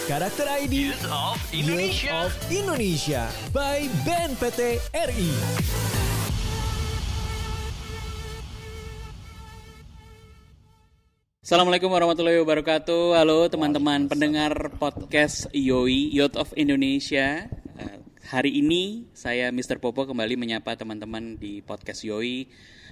Karakter ID Youth of Indonesia by BNPT RI. Assalamualaikum warahmatullahi wabarakatuh. Halo teman-teman pendengar podcast YOI, Youth of Indonesia. Hari ini saya Mr. Popo kembali menyapa teman-teman di podcast YOI.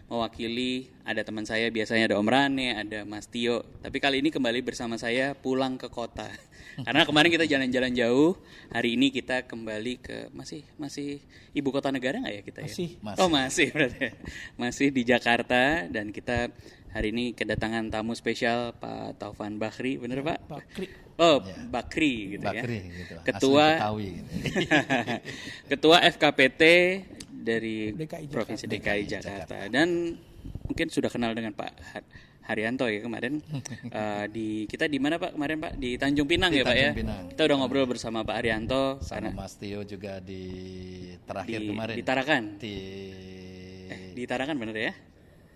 Mewakili ada teman saya, biasanya ada Om Rane, ada Mas Tio. Tapi kali ini kembali bersama saya pulang ke kota. Karena kemarin kita jalan-jalan jauh. Hari ini kita kembali ke masih ibu kota negara nggak ya kita ya? Masih. Oh masih berarti. Masih di Jakarta dan kita hari ini kedatangan tamu spesial Pak Taufan Bakri, bener Pak? Bakri. Oh, Ya. Bakri gitu Bakri, ya. gitu. Ketua Asli Betawi, gitu. Ketua FKPT dari DKI Provinsi DKI Jakarta. Dan mungkin sudah kenal dengan Pak Haryanto ya kemarin. Kita di mana Pak kemarin Pak? Di Tanjung Pinang Di ya Pak ya. Tanjung Pinang. Kita udah ngobrol bersama Pak Haryanto Sama Mas Tio juga di terakhir kemarin. di Tarakan. Di Tarakan bener ya?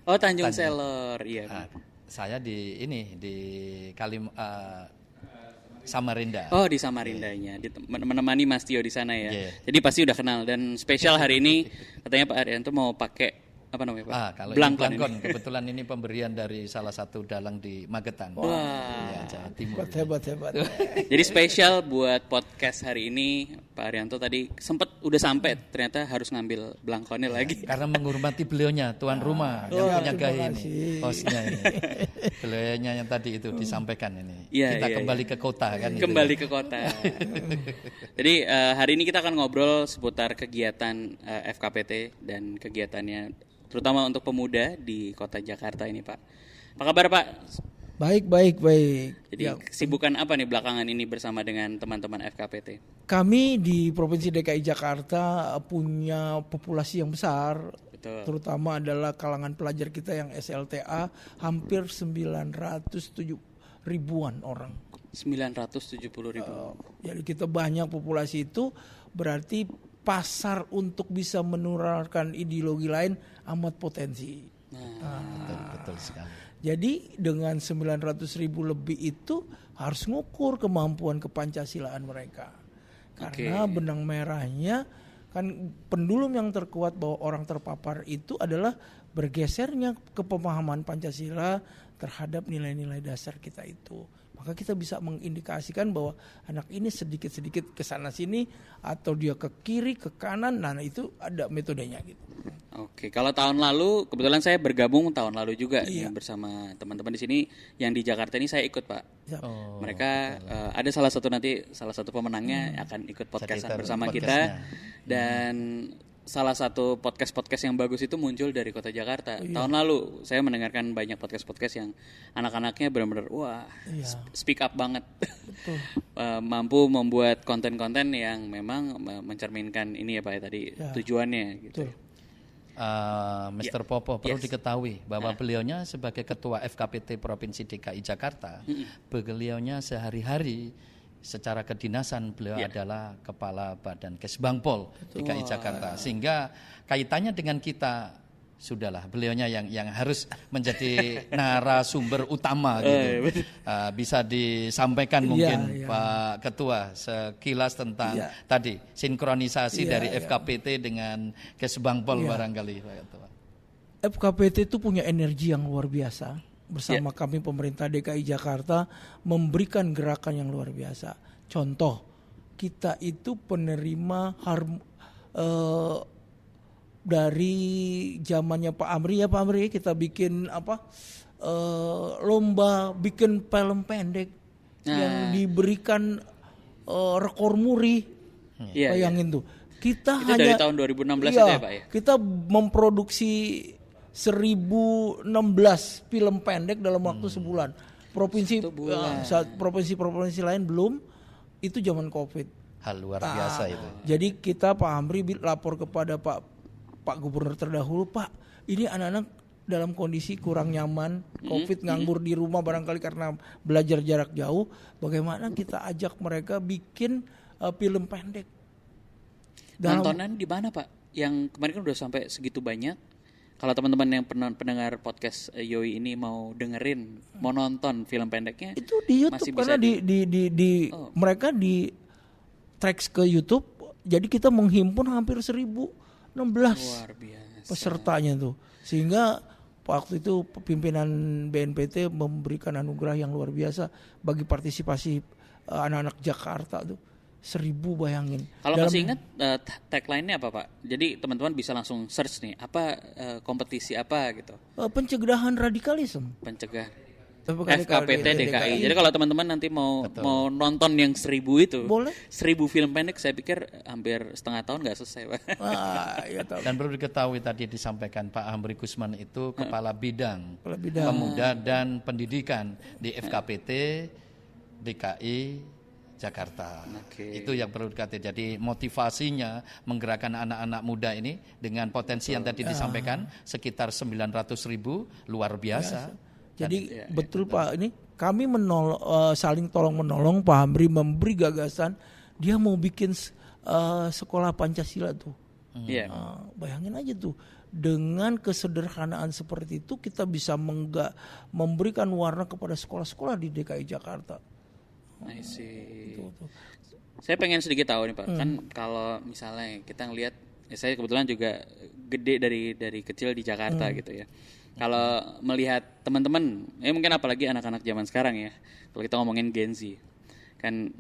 Oh Tanjung Selor, iya. Saya di Samarinda. Oh di Samarindanya, menemani Mas Tio di sana ya. Yeah. Jadi pasti udah kenal dan spesial hari ini katanya Pak Haryanto mau pakai apa namanya Pak? Kalau Blangkon Blangkon, ini. kebetulan ini pemberian dari salah satu dalang di Magetan. Wah. Ya, Jawa Timur. Hebat. Jadi spesial buat podcast hari ini Pak Haryanto tadi udah sampai ternyata harus ngambil blangkonnya lagi. Karena menghormati beliaunya, tuan rumah yang punya terima gaya kasih. ini, hostnya ini. Beliaunya yang tadi itu disampaikan ini. Iya, Kita iya, kembali ke kota kan. gitu Kembali ya. ke kota. Jadi hari ini kita akan ngobrol seputar kegiatan FKPT dan kegiatannya terutama untuk pemuda di kota Jakarta ini Pak. Apa kabar Pak? Baik. Jadi kesibukan apa nih belakangan ini bersama dengan teman-teman FKPT? Kami di Provinsi DKI Jakarta punya populasi yang besar. Betul. Terutama adalah kalangan pelajar kita yang SLTA hampir 907 ribuan orang. 970.000. Jadi kita banyak populasi itu berarti pasar untuk bisa menularkan ideologi lain amat potensi. Betul sekali. Jadi dengan 900 ribu lebih itu harus ngukur kemampuan kepancasilaan mereka. Karena benang merahnya kan pendulum yang terkuat bahwa orang terpapar itu adalah bergesernya kepemahaman Pancasila terhadap nilai-nilai dasar kita itu. Maka kita bisa mengindikasikan bahwa anak ini sedikit-sedikit ke sana sini atau dia ke kiri, ke kanan, nah itu ada metodenya gitu. Oke, kalau tahun lalu kebetulan saya bergabung tahun lalu juga nih, bersama teman-teman di sini yang di Jakarta ini saya ikut Pak. Oh, Mereka ada salah satu pemenangnya akan ikut podcastan Cerita bersama podcastnya. kita dan salah satu podcast yang bagus itu muncul dari kota Jakarta. Tahun lalu saya mendengarkan banyak podcast yang anak-anaknya benar-benar speak up banget. Mampu membuat konten-konten yang memang mencerminkan ini ya Pak ya tadi tujuannya gitu. Betul. Mr. Popo perlu diketahui bahwa beliaunya sebagai ketua FKPT Provinsi DKI Jakarta, beliaunya sehari-hari secara kedinasan beliau adalah kepala Badan Kesbangpol DKI Jakarta, sehingga kaitannya dengan kita sudahlah beliaunya yang harus menjadi narasumber utama gitu. Bisa disampaikan mungkin Pak Ketua sekilas tentang tadi sinkronisasi dari FKPT dengan Kesbangpol barangkali Pak Ketua. FKPT itu punya energi yang luar biasa. Bersama kami pemerintah DKI Jakarta memberikan gerakan yang luar biasa. Contoh, kita itu penerima dari zamannya Pak Amri kita bikin lomba bikin film pendek yang diberikan rekor muri. Bayangin tuh. Kita itu hanya dari tahun 2016 itu ya Pak ya. Kita memproduksi 1016 film pendek dalam waktu sebulan. Provinsi lain belum, itu zaman Covid. Hal luar biasa itu. Jadi kita Pak Amri lapor kepada Pak Gubernur terdahulu, Pak, ini anak-anak dalam kondisi kurang nyaman, Covid, nganggur di rumah barangkali karena belajar jarak jauh. Bagaimana kita ajak mereka bikin film pendek? Nontonan di mana Pak? Yang kemarin kan udah sampai segitu banyak. kalau teman-teman yang pendengar podcast Yoi ini mau dengerin, mau nonton film pendeknya, itu di YouTube masih karena bisa mereka di tracks ke YouTube. Jadi kita menghimpun hampir 1016 luar biasa pesertanya tuh, sehingga waktu itu pimpinan BNPT memberikan anugerah yang luar biasa bagi partisipasi anak-anak Jakarta tuh. 1000 bayangin. Kalau masih ingat tagline-nya apa Pak? Jadi teman-teman bisa langsung search nih, apa kompetisi apa gitu. Pencegahan radikalisme. Pencegah FKPT DKI. Jadi kalau teman-teman nanti mau nonton yang 1000 itu, boleh. 1000 film pendek, saya pikir hampir setengah tahun nggak selesai Pak. Ya, tahu. Dan perlu diketahui tadi disampaikan Pak Hamri Gusman itu Kepala Bidang Bidang Pemuda dan Pendidikan di FKPT DKI Jakarta. Itu yang perlu dikatakan. Jadi motivasinya menggerakkan anak-anak muda ini dengan potensi yang tadi disampaikan sekitar 900.000, luar biasa. Jadi betul Pak, ini kami saling tolong menolong. Pak Hamri memberi gagasan, dia mau bikin sekolah Pancasila tuh. Bayangin aja tuh, dengan kesederhanaan seperti itu kita bisa memberikan warna kepada sekolah-sekolah di DKI Jakarta. I see. Saya pengen sedikit tahu nih Pak, kan kalau misalnya kita ngelihat, saya kebetulan juga gede dari kecil di Jakarta gitu ya. Kalau melihat teman-teman, mungkin apalagi anak-anak zaman sekarang ya, kalau kita ngomongin Gen Z, kan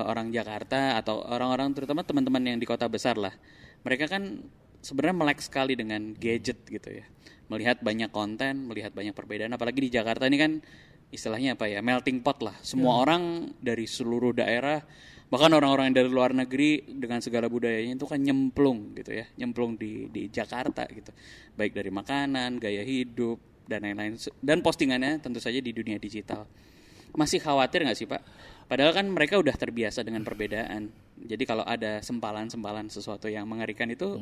orang Jakarta atau orang-orang terutama teman-teman yang di kota besar lah, mereka kan sebenarnya melek sekali dengan gadget gitu ya, melihat banyak konten, melihat banyak perbedaan, apalagi di Jakarta ini kan istilahnya apa ya, melting pot lah, semua orang dari seluruh daerah, bahkan orang-orang yang dari luar negeri dengan segala budayanya itu kan nyemplung gitu ya, nyemplung di Jakarta gitu, baik dari makanan, gaya hidup dan lain-lain, dan postingannya tentu saja di dunia digital. Masih khawatir nggak sih Pak? Padahal kan mereka udah terbiasa dengan perbedaan. Jadi kalau ada sempalan-sempalan sesuatu yang mengerikan itu,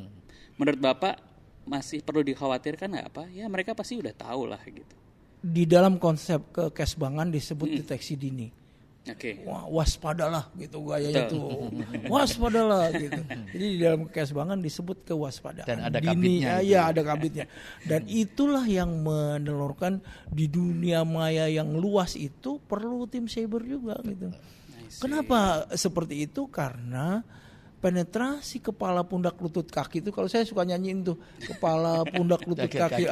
menurut Bapak masih perlu dikhawatirkan nggak apa? Ya mereka pasti udah tahu lah gitu. Di dalam konsep kekesbangan disebut deteksi dini. Wah, waspadalah gitu gayanya tuh. Waspadalah gitu. Jadi di dalam kekesbangan disebut kewaspadaan. Dan ada dini, kabitnya. Ya, ada kabitnya. Dan itulah yang menelurkan di dunia maya yang luas itu perlu tim cyber juga gitu. Kenapa seperti itu? Karena penetrasi kepala, pundak, lutut, kaki itu, kalau saya suka nyanyiin tuh, kepala, pundak, lutut, kaki.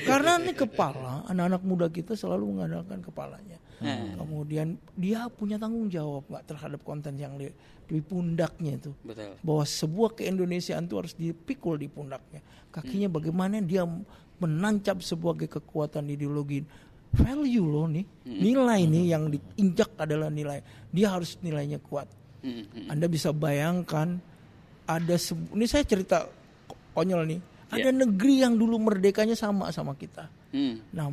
Karena ini kepala, anak-anak muda kita selalu mengandalkan kepalanya. Kemudian dia punya tanggung jawab nggak terhadap konten yang di pundaknya itu. Betul. Bahwa sebuah keindonesiaan itu harus dipikul di pundaknya. Kakinya bagaimana dia menancap sebagai kekuatan ideologi. Value loh nih, nilai nih yang diinjak adalah nilai. Dia harus nilainya kuat. Anda bisa bayangkan ini saya cerita konyol nih. Ada negeri yang dulu merdekanya sama kita. Nah,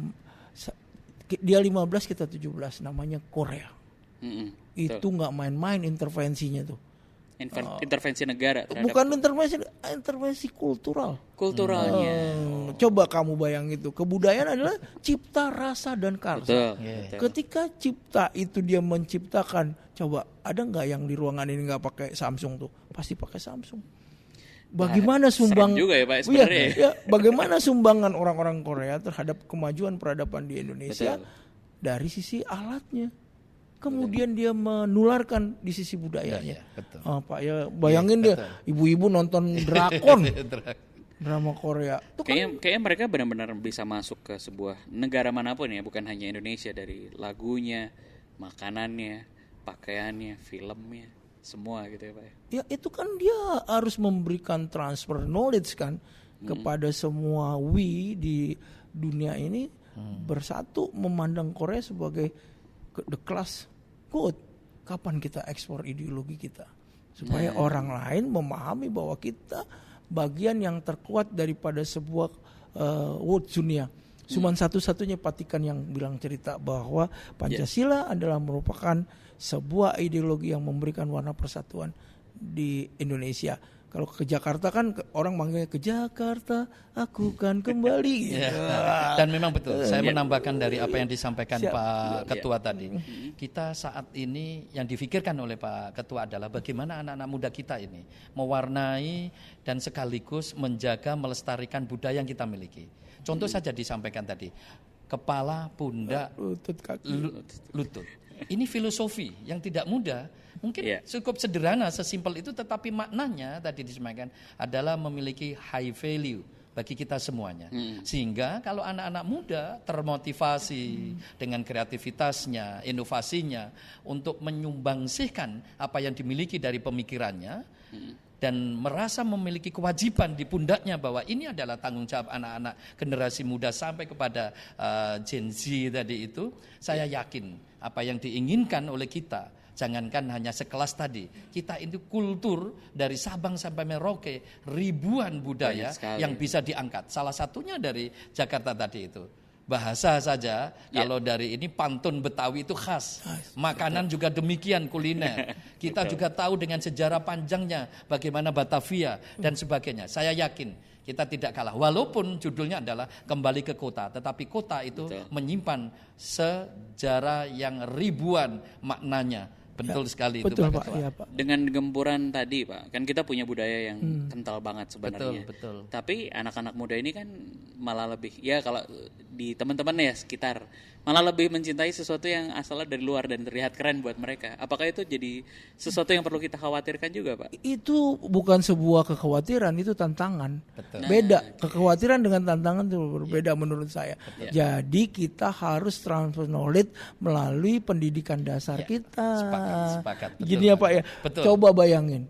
dia 15 kita 17, namanya Korea. Itu nggak main-main intervensinya tuh. Intervensi negara terhadap, bukan intervensi kulturalnya. Coba kamu bayang itu, kebudayaan adalah cipta, rasa, dan karsa. Ketika cipta itu dia menciptakan, coba ada nggak yang di ruangan ini nggak pakai Samsung tuh? Pasti pakai Samsung. Bagaimana juga ya, Pak, bagaimana sumbangan orang-orang Korea terhadap kemajuan peradaban di Indonesia? Dari sisi alatnya. Kemudian dia menularkan di sisi budayanya. Pak ya, bayangin dia ibu-ibu nonton drakon, drama Korea. Kayaknya mereka benar-benar bisa masuk ke sebuah negara manapun ya, bukan hanya Indonesia, dari lagunya, makanannya, pakaiannya, filmnya, semua gitu ya Pak. Ya itu kan dia harus memberikan transfer knowledge kan kepada semua di dunia ini, bersatu memandang Korea sebagai the class good. Kapan kita ekspor ideologi kita supaya orang lain memahami bahwa kita bagian yang terkuat daripada sebuah world dunia. Cuman satu-satunya Patikan yang bilang cerita bahwa Pancasila adalah merupakan sebuah ideologi yang memberikan warna persatuan di Indonesia. Kalau ke Jakarta kan orang manggilnya ke Jakarta, aku kan kembali. Dan memang betul. Saya menambahkan dari apa yang disampaikan Siap. Pak Ketua tadi. Kita saat ini yang difikirkan oleh Pak Ketua adalah bagaimana anak-anak muda kita ini mewarnai dan sekaligus menjaga melestarikan budaya yang kita miliki. Contoh saja disampaikan tadi, kepala, pundak, Lutut, kaki. lutut. Ini filosofi yang tidak mudah. Mungkin cukup sederhana, sesimpel itu, tetapi maknanya tadi disampaikan adalah memiliki high value bagi kita semuanya. Sehingga kalau anak-anak muda termotivasi dengan kreativitasnya, inovasinya untuk menyumbangsihkan apa yang dimiliki dari pemikirannya dan merasa memiliki kewajiban di pundaknya bahwa ini adalah tanggung jawab anak-anak generasi muda sampai kepada Gen Z tadi itu, saya yakin apa yang diinginkan oleh kita, jangankan hanya sekelas tadi, kita itu kultur dari Sabang sampai Merauke, ribuan budaya yang bisa diangkat. Salah satunya dari Jakarta tadi itu. Bahasa saja, kalau dari ini pantun Betawi itu khas. Makanan juga demikian, kuliner. Kita juga tahu dengan sejarah panjangnya bagaimana Batavia dan sebagainya. Saya yakin kita tidak kalah. Walaupun judulnya adalah kembali ke kota, tetapi kota itu menyimpan sejarah yang ribuan maknanya. Betul sekali itu Pak Ketua. Ya, Pak. Dengan gempuran tadi Pak, kan kita punya budaya yang kental banget sebenarnya. Betul. Tapi anak-anak muda ini kan malah lebih, ya kalau di teman-teman ya sekitar, malah lebih mencintai sesuatu yang asalnya dari luar dan terlihat keren buat mereka. Apakah itu jadi sesuatu yang perlu kita khawatirkan juga Pak? Itu bukan sebuah kekhawatiran, itu tantangan. Betul. Beda, kekhawatiran dengan tantangan itu berbeda menurut saya. Jadi kita harus transfer knowledge melalui pendidikan dasar kita. Sepakat. Betul, Gini ya Pak ya, betul. coba bayangin,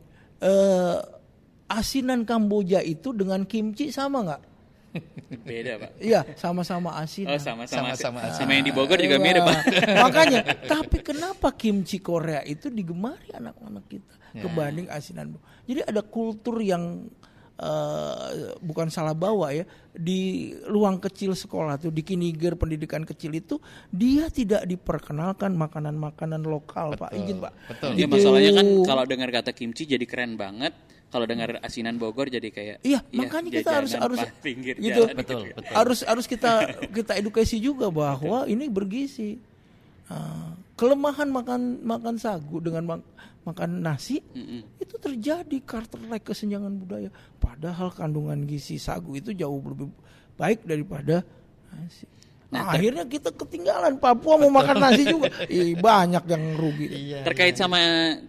asinan Kamboja itu dengan kimchi sama nggak? Beda Pak. Iya, sama-sama asin. Oh sama-sama Sama-sama sama yang di Bogor juga mirip Pak. Makanya, tapi kenapa kimchi Korea itu digemari anak-anak kita kebanding asinan? Jadi ada kultur yang bukan salah bawa ya, di ruang kecil sekolah tuh, di kiniger pendidikan kecil itu dia tidak diperkenalkan makanan-makanan lokal. Pak, izin Pak. Betul. Ya masalahnya kan kalau dengar kata kimchi jadi keren banget. Kalau dengar asinan Bogor jadi kayak makanya kita harus pinggir gitu. jalan Betul. Harus kita edukasi juga bahwa ini bergizi. Kelemahan makan sagu dengan makan nasi itu terjadi kartelek kesenjangan budaya. Padahal kandungan gizi sagu itu jauh lebih baik daripada nasi. Akhirnya kita ketinggalan. Papua mau makan nasi juga. Banyak yang rugi. Terkait sama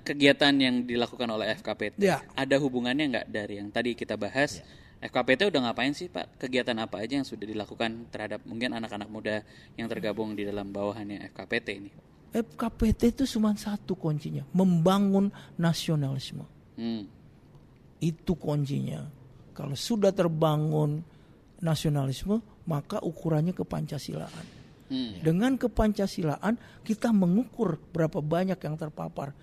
kegiatan yang dilakukan oleh FKPT, Ya. ada hubungannya nggak dari yang tadi kita bahas? FKPT udah ngapain sih Pak? Kegiatan apa aja yang sudah dilakukan terhadap mungkin anak-anak muda yang tergabung di dalam bawahannya FKPT ini? FKPT itu cuma satu kuncinya, membangun nasionalisme. Itu kuncinya. Kalau sudah terbangun nasionalisme, maka ukurannya kepancasilaan. Dengan kepancasilaan kita mengukur berapa banyak yang terpapar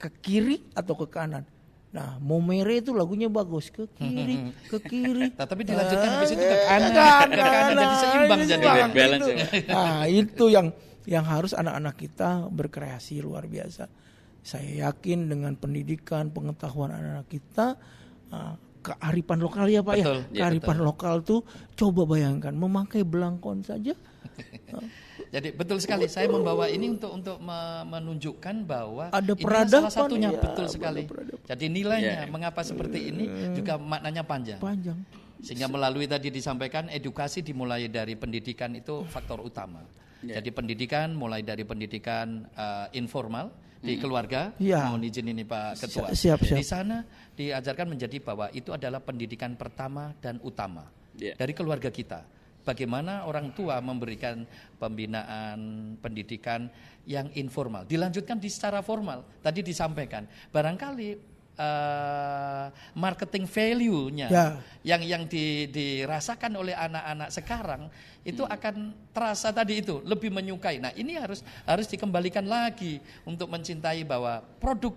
ke kiri atau ke kanan. Nah, Momere itu lagunya bagus, ke kiri. Tapi dilanjutkan habis itu ke kanan jadi seimbang jadi balance. Nah, itu yang harus anak-anak kita berkreasi luar biasa. Saya yakin dengan pendidikan, pengetahuan anak-anak kita, kearifan lokal ya Pak. Betul, Kearifan lokal tuh coba bayangkan memakai belangkon saja. Jadi betul sekali, saya membawa ini untuk menunjukkan bahwa Ada ini peradaban, salah satunya, ya, betul sekali. Jadi nilainya mengapa seperti ini juga maknanya panjang. Sehingga melalui tadi disampaikan edukasi dimulai dari pendidikan itu faktor utama. Jadi pendidikan mulai dari pendidikan informal di keluarga, mohon izin ini Pak Ketua. Siap. Di sana diajarkan menjadi bahwa itu adalah pendidikan pertama dan utama dari keluarga kita. Bagaimana orang tua memberikan pembinaan pendidikan yang informal, dilanjutkan di secara formal. Tadi disampaikan, barangkali marketing value-nya yang dirasakan oleh anak-anak sekarang itu akan terasa tadi itu lebih menyukai. Nah, ini harus dikembalikan lagi untuk mencintai bahwa produk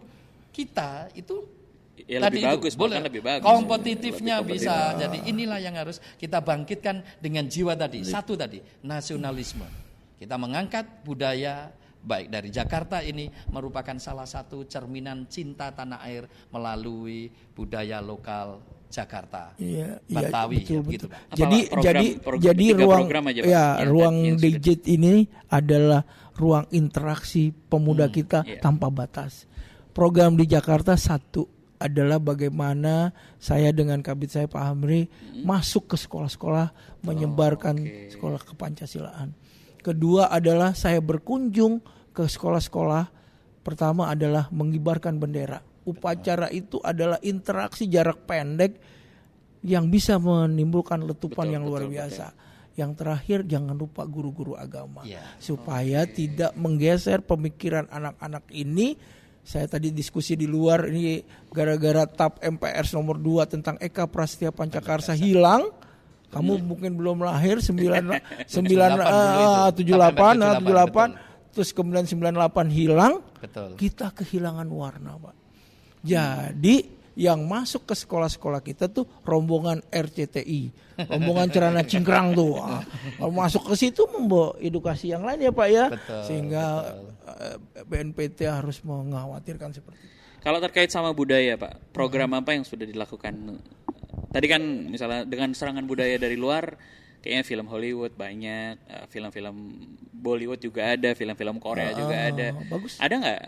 kita itu lebih bagus, boleh lebih bagus. Kompetitifnya bisa. Jadi inilah yang harus kita bangkitkan dengan jiwa tadi. Satu tadi, nasionalisme. Kita mengangkat budaya, baik dari Jakarta ini merupakan salah satu cerminan cinta tanah air melalui budaya lokal Jakarta, Betawi, betul, gitu. betul. Jadi ruang aja, Pak, ruang digit ini adalah ruang interaksi pemuda kita tanpa batas. Program di Jakarta satu adalah bagaimana saya dengan kabit saya Pak Hamri masuk ke sekolah-sekolah menyebarkan sekolah kepancasilaan. Kedua adalah saya berkunjung ke sekolah-sekolah. Pertama adalah mengibarkan bendera. Upacara itu adalah interaksi jarak pendek yang bisa menimbulkan letupan yang luar biasa. Yang terakhir jangan lupa guru-guru agama supaya tidak menggeser pemikiran anak-anak ini. Saya tadi diskusi di luar ini gara-gara TAP MPRS nomor 2 tentang Eka Prasetya Pancakarsa hilang. Kamu mungkin belum lahir 78 terus kemudian 98 hilang. Betul. Kita kehilangan warna, Pak. Jadi yang masuk ke sekolah-sekolah kita tuh rombongan RCTI, rombongan Cerana Cingkrang tuh. Kalau masuk ke situ membawa edukasi yang lain ya Pak ya. Betul, sehingga BNPT harus mengkhawatirkan seperti itu. Kalau terkait sama budaya Pak, program apa yang sudah dilakukan? Tadi kan misalnya dengan serangan budaya dari luar, kayaknya film Hollywood banyak, film-film Bollywood juga ada, film-film Korea juga ada. Bagus. Ada nggak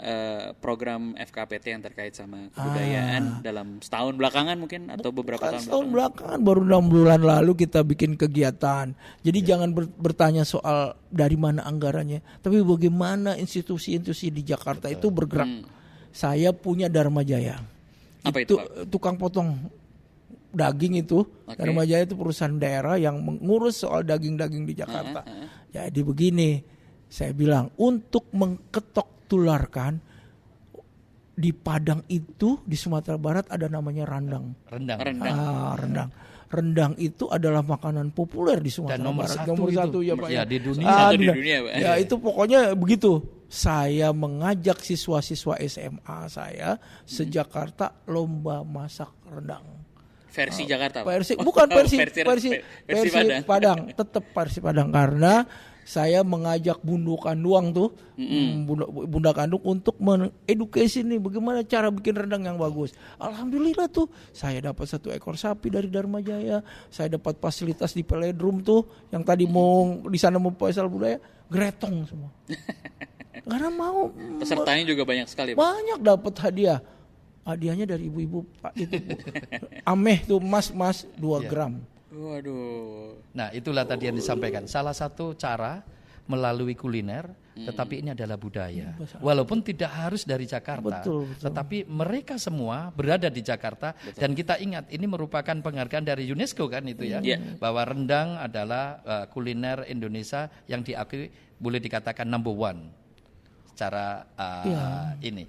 program FKPT yang terkait sama kebudayaan dalam setahun belakangan mungkin atau beberapa tahun setahun belakangan? Baru 6 bulan lalu kita bikin kegiatan. Jadi jangan bertanya soal dari mana anggarannya, tapi bagaimana institusi-institusi di Jakarta itu bergerak. Saya punya Dharma Jaya. Apa itu, Pak? Tukang potong daging itu. Dharma Jaya itu perusahaan daerah yang mengurus soal daging-daging di Jakarta. Jadi begini, saya bilang untuk mengketok tularkan di Padang itu di Sumatera Barat ada namanya rendang. Rendang. Rendang itu adalah makanan populer di Sumatera Barat. Nomor satu ya Pak. Ya di dunia. Di dunia Pak. Ya itu pokoknya begitu. Saya mengajak siswa-siswa SMA saya se-Jakarta lomba masak rendang. Versi Jakarta. Bukan versi Padang. Tetap versi Padang karena saya mengajak Bunda Kandung tuh, Bunda Kandung untuk mengedukasi nih bagaimana cara bikin rendang yang bagus. Alhamdulillah tuh saya dapat 1 ekor sapi dari Dharma Jaya, saya dapat fasilitas di Peledrum tuh yang tadi mau di sana mau pasal budaya, gretong semua. Karena mau pesertanya juga banyak sekali Pak. Banyak dapat hadiah. Hadiahnya dari ibu-ibu Pak itu. Ameh tuh mas 2 gram. Waduh. Nah, itulah tadi yang disampaikan. Salah satu cara melalui kuliner, tetapi ini adalah budaya. Walaupun tidak harus dari Jakarta, betul. Tetapi mereka semua berada di Jakarta. Dan kita ingat ini merupakan penghargaan dari UNESCO kan itu ya, bahwa rendang adalah kuliner Indonesia yang diakui boleh dikatakan number 1 secara ini.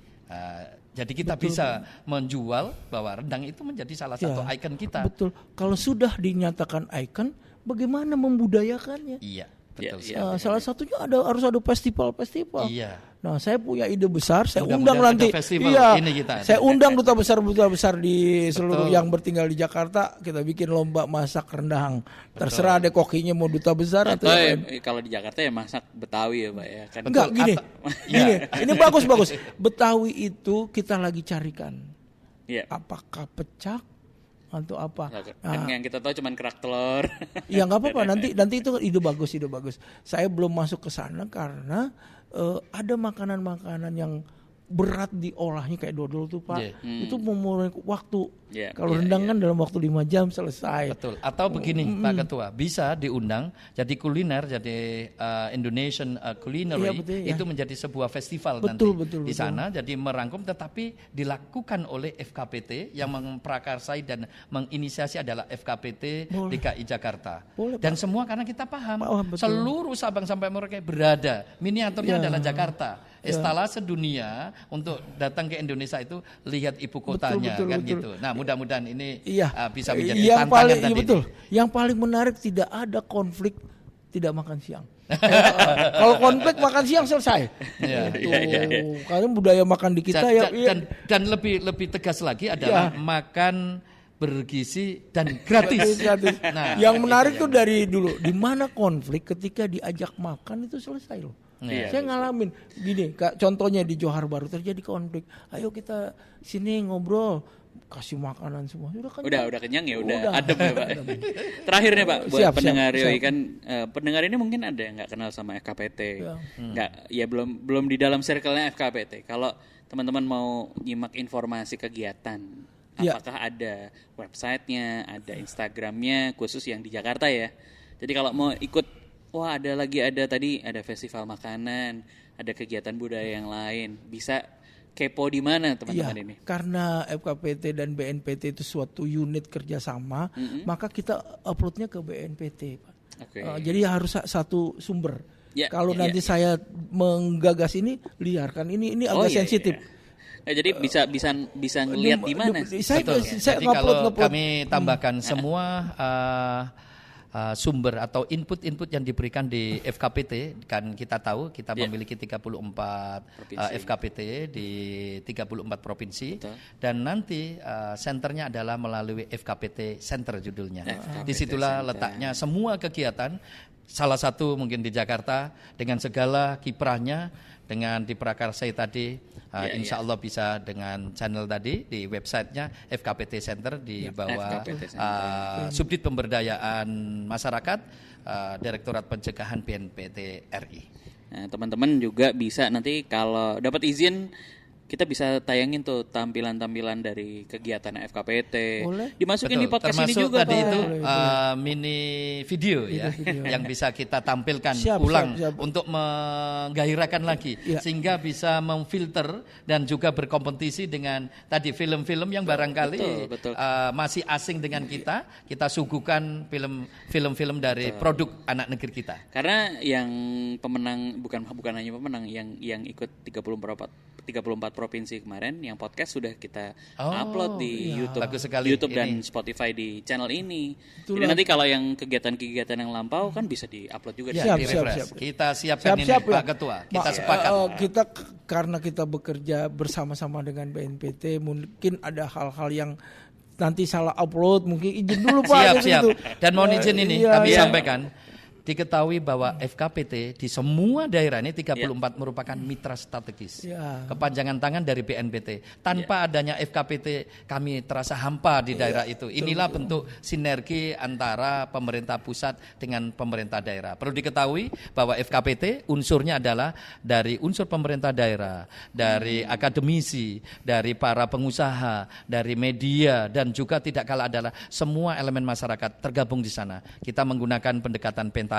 Jadi kita bisa menjual bahwa rendang itu menjadi salah satu ikon kita. Betul. Kalau sudah dinyatakan ikon, bagaimana membudayakannya? Iya, betul. Salah satunya harus ada festival-festival. Iya. Nah, saya punya ide besar, saya undang Mudah-mudahan nanti. ada festival ini kita. Saya undang duta besar di seluruh yang bertinggal di Jakarta, kita bikin lomba masak rendang. Terserah deh kokinya mau duta besar atau kalau di Jakarta ya masak Betawi ya Pak ya. Kan enggak gini. Ini bagus. Betawi itu kita lagi carikan. Apakah pecak atau apa? Yang kita tahu cuman kerak telur. Ya nggak apa-apa, nanti itu ide bagus. Saya belum masuk ke sana karena ada makanan-makanan yang berat diolahnya kayak dodol tuh Pak. Itu memulai waktu. Kalau rendang kan dalam waktu 5 jam selesai. Betul. Atau begini Pak Ketua, bisa diundang jadi kuliner, jadi Indonesian culinary itu menjadi sebuah festival nanti di sana. Jadi merangkum, tetapi dilakukan oleh FKPT yang memprakarsai dan menginisiasi adalah FKPT DKI Jakarta. Dan semua karena kita paham seluruh Sabang sampai Merauke berada miniaturnya adalah Jakarta. Estalase dunia untuk datang ke Indonesia itu lihat ibu kotanya gitu. Nah, mudah-mudadan ini bisa menjadi tantangan tadi. Yang paling menarik tidak ada konflik tidak makan siang. Kalau konflik makan siang selesai. Karena budaya makan di kita dan lebih tegas lagi adalah makan bergizi dan gratis. Nah, yang menarik tuh dari dulu di mana konflik ketika diajak makan itu selesai loh. Iya, Saya ngalamin gini, contohnya di Johar Baru terjadi konflik. Ayo kita sini ngobrol, kasih makanan semua. Udah kenyang ya, udah adem ya Pak. Terakhir nih Pak, buat pendengar Yoi kan pendengar ini mungkin ada yang nggak kenal sama FKPT, nggak ya belum di dalam circle-nya FKPT. Kalau teman-teman mau nyimak informasi kegiatan, apakah ada websitenya, ada Instagramnya khusus yang di Jakarta ya. Jadi kalau mau ikut, ada tadi ada festival makanan, ada kegiatan budaya yang lain, bisa kepo di mana teman-teman ini? Karena FKPT dan BNPT itu suatu unit kerjasama, maka kita uploadnya ke BNPT, Pak. Jadi harus satu sumber. Kalau nanti saya menggagas ini, liarkan ini agak sensitif. Jadi bisa ngelihat di mana? Jadi kalau kami tambahkan semua sumber atau input yang diberikan di FKPT, kan kita tahu kita memiliki 34 FKPT di 34 provinsi. Betul. Dan nanti senternya adalah melalui FKPT Center judulnya. Disitulah letaknya semua kegiatan, salah satu mungkin di Jakarta dengan segala kiprahnya, dengan diprakarsai tadi, insya Allah bisa dengan channel tadi di websitenya FKPT Center di bawah Subdit Pemberdayaan Masyarakat, Direktorat Pencegahan BNPT RI. Nah, teman-teman juga bisa nanti kalau dapat izin, kita bisa tayangin tuh tampilan-tampilan dari kegiatan FKPT. Boleh. Dimasukin di podcast ini juga. Tadi itu mini video ya, yang bisa kita tampilkan ulang untuk menggairahkan lagi, sehingga bisa memfilter dan juga berkompetisi dengan tadi film-film yang barangkali masih asing dengan kita suguhkan film-film dari produk anak negeri kita. Karena yang pemenang bukan hanya pemenang, yang ikut 34 provinsi kemarin, yang podcast sudah kita upload di YouTube dan Spotify di channel ini. Itulah. Jadi nanti kalau yang kegiatan-kegiatan yang lampau kan bisa di-upload juga. Siap. Kita siapkan ini Pak Ketua. Kita sepakat. Karena kita bekerja bersama-sama dengan BNPT, mungkin ada hal-hal yang nanti salah upload, mungkin izin dulu Pak. Siap. Dan mohon izin ini kami sampaikan. Diketahui bahwa FKPT di semua daerah ini 34 merupakan mitra strategis, kepanjangan tangan dari BNPT. Tanpa adanya FKPT kami terasa hampa di daerah itu. Inilah bentuk sinergi antara pemerintah pusat dengan pemerintah daerah. Perlu diketahui bahwa FKPT unsurnya adalah dari unsur pemerintah daerah, dari akademisi, dari para pengusaha, dari media, dan juga tidak kalah adalah semua elemen masyarakat tergabung di sana. Kita menggunakan pendekatan pentahelik,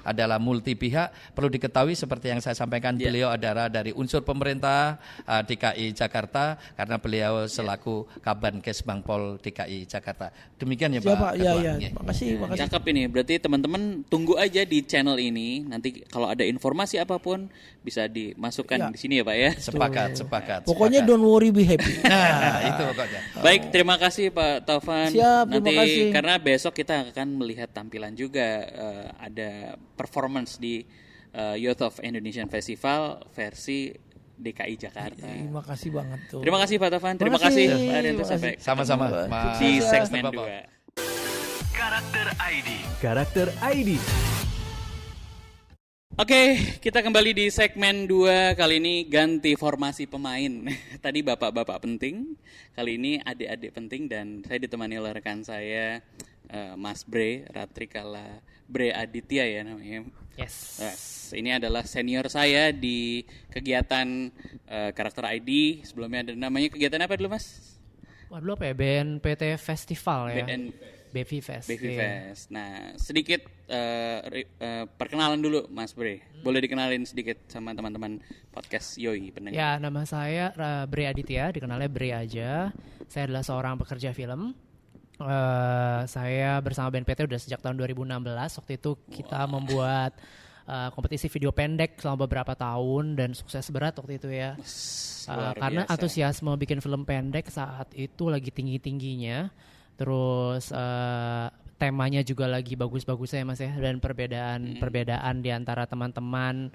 adalah multi pihak. Perlu diketahui seperti yang saya sampaikan, beliau adalah dari unsur pemerintah DKI Jakarta, karena beliau selaku Kabankes Bangpol DKI Jakarta. Demikian ya Pak. Makasih. Cakep ini. Berarti teman-teman tunggu aja di channel ini. Nanti kalau ada informasi apapun bisa dimasukkan di sini ya Pak ya. Sepakat. Pokoknya don't worry, be happy. Nah, itu pokoknya. Baik, terima kasih Pak Taufan. Terima kasih. Karena besok kita akan melihat tampilan juga, ada performance di Youth of Indonesian Festival versi DKI Jakarta. Terima kasih banget tuh. Terima kasih Pak Taufan. Terima kasih Pak Arianto. Sampai sama-sama di segmen 2. Karakter ID. Oke, kita kembali di segmen 2. Kali ini ganti formasi pemain. Tadi bapak-bapak penting, kali ini adik-adik penting, dan saya ditemani oleh rekan saya, Mas Bre Ratrikala Bre Aditya ya namanya. Yes. Ini adalah senior saya di kegiatan Karakter ID. Sebelumnya ada namanya kegiatan apa dulu Mas? Waduh, apa ya? BNPT Festival ya. Bevi Fest. Nah, sedikit perkenalan dulu Mas Bre. Boleh dikenalin sedikit sama teman-teman podcast Yoi pendengar. Ya, nama saya Bre Aditya, dikenalnya Bre aja. Saya adalah seorang pekerja film. Saya bersama BNPT udah sejak tahun 2016. Waktu itu kita membuat kompetisi video pendek selama beberapa tahun dan sukses berat waktu itu ya. Karena antusiasme bikin film pendek saat itu lagi tinggi-tingginya. Terus temanya juga lagi bagus-bagusnya Mas ya, dan perbedaan di antara teman-teman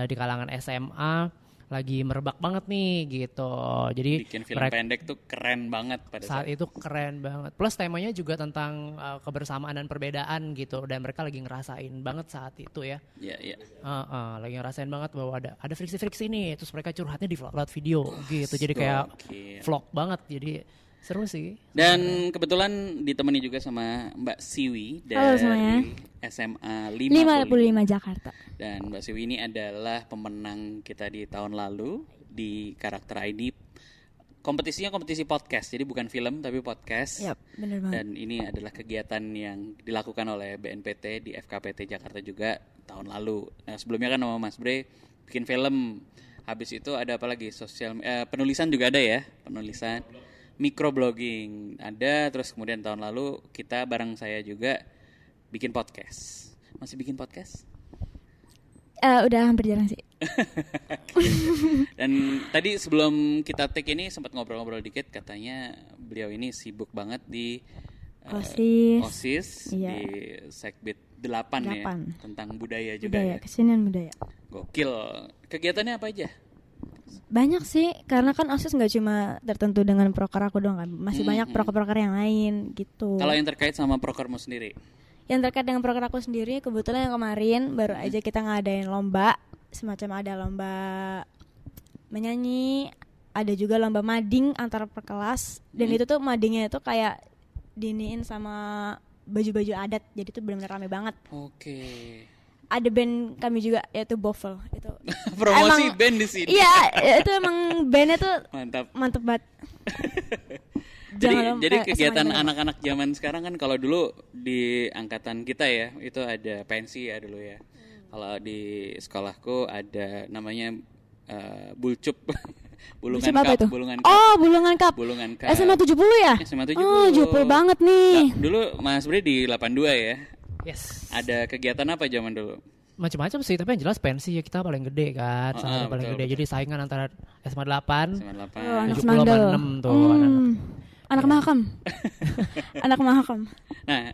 di kalangan SMA lagi merebak banget nih gitu. Jadi bikin film pendek tuh keren banget pada saat itu keren banget. Plus temanya juga tentang kebersamaan dan perbedaan gitu, dan mereka lagi ngerasain banget saat itu ya. Iya. Lagi ngerasain banget bahwa ada friksi-friksi nih, terus mereka curhatnya di vlog video gitu. Jadi kayak vlog banget. Jadi seru sih. Dan kebetulan ditemani juga sama Mbak Siwi Halo dari semuanya. SMA 55 Jakarta. Dan Mbak Siwi ini adalah pemenang kita di tahun lalu di Karakter ID. Kompetisinya kompetisi podcast, jadi bukan film tapi podcast. Yap, bener banget. Dan ini adalah kegiatan yang dilakukan oleh BNPT di FKPT Jakarta juga tahun lalu. Nah sebelumnya kan sama Mas Bre bikin film. Habis itu ada apa lagi? Penulisan juga ada ya, penulisan. Microblogging ada, terus kemudian tahun lalu kita bareng saya juga bikin podcast. Masih bikin podcast? Udah hampir jarang sih. Dan tadi sebelum kita take ini sempat ngobrol-ngobrol dikit, katanya beliau ini sibuk banget di OSIS iya. di Sekbid 8 ya, tentang budaya juga budaya, ya. Kesenian budaya. Gokil. Kegiatannya apa aja? Banyak sih, karena kan OSIS nggak cuma tertentu dengan proker aku doang kan, masih banyak proker-proker yang lain gitu. Kalau yang terkait sama prokermu sendiri? Yang terkait dengan proker aku sendiri, kebetulan yang kemarin baru aja kita ngadain lomba, semacam ada lomba menyanyi, ada juga lomba mading antar per kelas, dan itu tuh madingnya itu kayak diniin sama baju-baju adat, jadi tuh benar-benar rame banget. Oke. Ada band kami juga yaitu Bovel itu. Promosi band di sini. Iya, itu emang bandnya tuh mantep banget. Jadi kegiatan anak-anak zaman sekarang kan, kalau dulu di angkatan kita ya itu ada pensi ya dulu ya. Kalau di sekolahku ada namanya Bulcup. Bulungan Cup. Oh, Bulungan Cup. SMA 70 ya? SMA 70. Oh, 70 banget nih. Nah, dulu Mas Bre di 82 ya. Yes. Ada kegiatan apa zaman dulu? Macam-macam sih, tapi yang jelas pensi ya kita paling gede kan, paling betul, gede. betul. Jadi saingan antara SMA 8, anak 70 sama 6 tuh. Anak mahakam. Anak mahakam. Nah,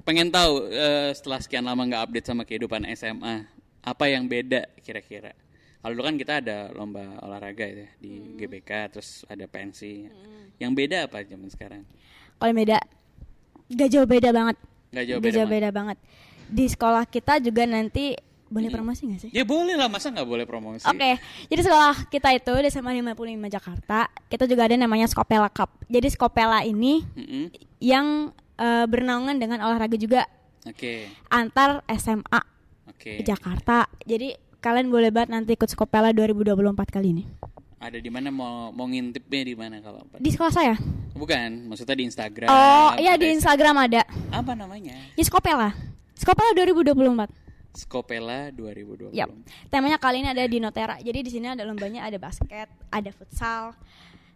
pengen tahu setelah sekian lama nggak update sama kehidupan SMA, apa yang beda kira-kira? Kalau dulu kan kita ada lomba olahraga ya di GBK, terus ada pensi. Yang beda apa zaman sekarang? Kalau beda, gak jauh beda banget. Gak jauh beda banget. Di sekolah kita juga nanti boleh promosi gak sih? Ya boleh lah, masa gak boleh promosi? Oke, jadi sekolah kita itu di SMA 55 Jakarta, kita juga ada namanya Skopela Cup. Jadi Skopela ini yang bernaungan dengan olahraga juga. Antar SMA Jakarta. Jadi kalian boleh banget nanti ikut Skopela 2024 kali ini. Ada di mana, mau ngintipnya di mana kalau? Di sekolah saya. Bukan, maksudnya di Instagram. Oh, iya di Instagram ada. Apa namanya? Di Skopela 2024. Skopela 2024. Yap. Temanya kali ini ada di Notera. Jadi di sini ada lombanya, ada basket, ada futsal.